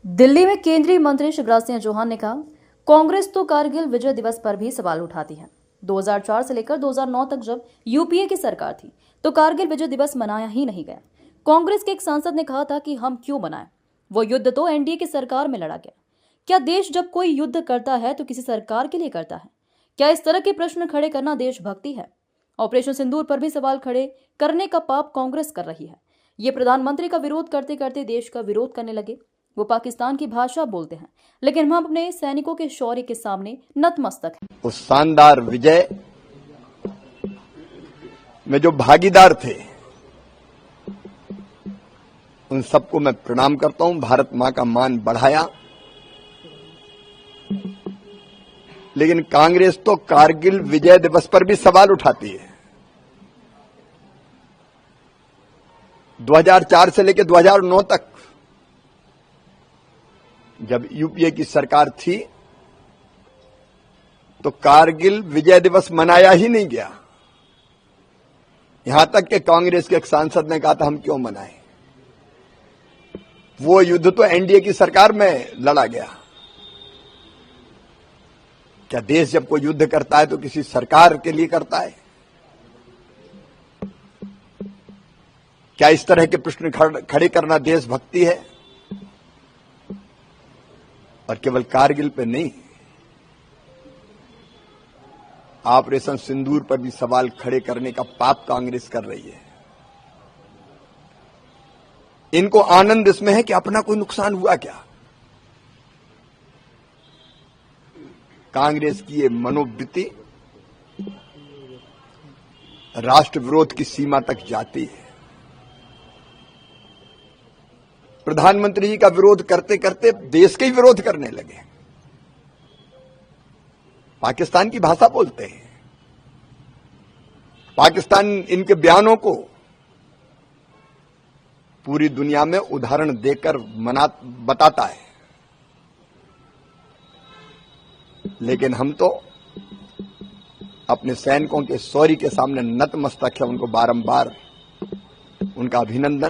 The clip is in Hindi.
दिल्ली में केंद्रीय मंत्री शिवराज सिंह चौहान ने कहा, कांग्रेस तो कारगिल विजय दिवस पर भी सवाल उठाती है। 2004 से लेकर 2009 तक जब यूपीए की सरकार थी तो कारगिल विजय दिवस मनाया ही नहीं गया। कांग्रेस के एक सांसद ने कहा था कि हम क्यों मनाएं, वो युद्ध तो एनडीए की सरकार में लड़ा गया। क्या देश जब कोई युद्ध करता है तो किसी सरकार के लिए करता है? क्या इस तरह के प्रश्न खड़े करना देशभक्ति है? ऑपरेशन सिंदूर पर भी सवाल खड़े करने का पाप कांग्रेस कर रही है। ये प्रधानमंत्री का विरोध करते करते देश का विरोध करने लगे। वो पाकिस्तान की भाषा बोलते हैं, लेकिन हम अपने सैनिकों के शौर्य के सामने नतमस्तक हैं। उस शानदार विजय में जो भागीदार थे उन सबको मैं प्रणाम करता हूं। भारत मां का मान बढ़ाया, लेकिन कांग्रेस तो कारगिल विजय दिवस पर भी सवाल उठाती है। 2004 से लेकर 2009 तक जब यूपीए की सरकार थी तो कारगिल विजय दिवस मनाया ही नहीं गया। यहां तक कि कांग्रेस के एक सांसद ने कहा था हम क्यों मनाएं, वो युद्ध तो एनडीए की सरकार में लड़ा गया। क्या देश जब कोई युद्ध करता है तो किसी सरकार के लिए करता है? क्या इस तरह के प्रश्न खड़े करना देशभक्ति है? और केवल कारगिल पे नहीं, ऑपरेशन सिंदूर पर भी सवाल खड़े करने का पाप कांग्रेस कर रही है। इनको आनंद इसमें है कि अपना कोई नुकसान हुआ क्या। कांग्रेस की ये मनोवृत्ति राष्ट्र विरोध की सीमा तक जाती है। प्रधानमंत्री जी का विरोध करते करते देश के ही विरोध करने लगे। पाकिस्तान की भाषा बोलते हैं। पाकिस्तान इनके बयानों को पूरी दुनिया में उदाहरण देकर बताता है, लेकिन हम तो अपने सैनिकों के शौर्य के सामने नतमस्तक है। उनको बारंबार उनका अभिनंदन।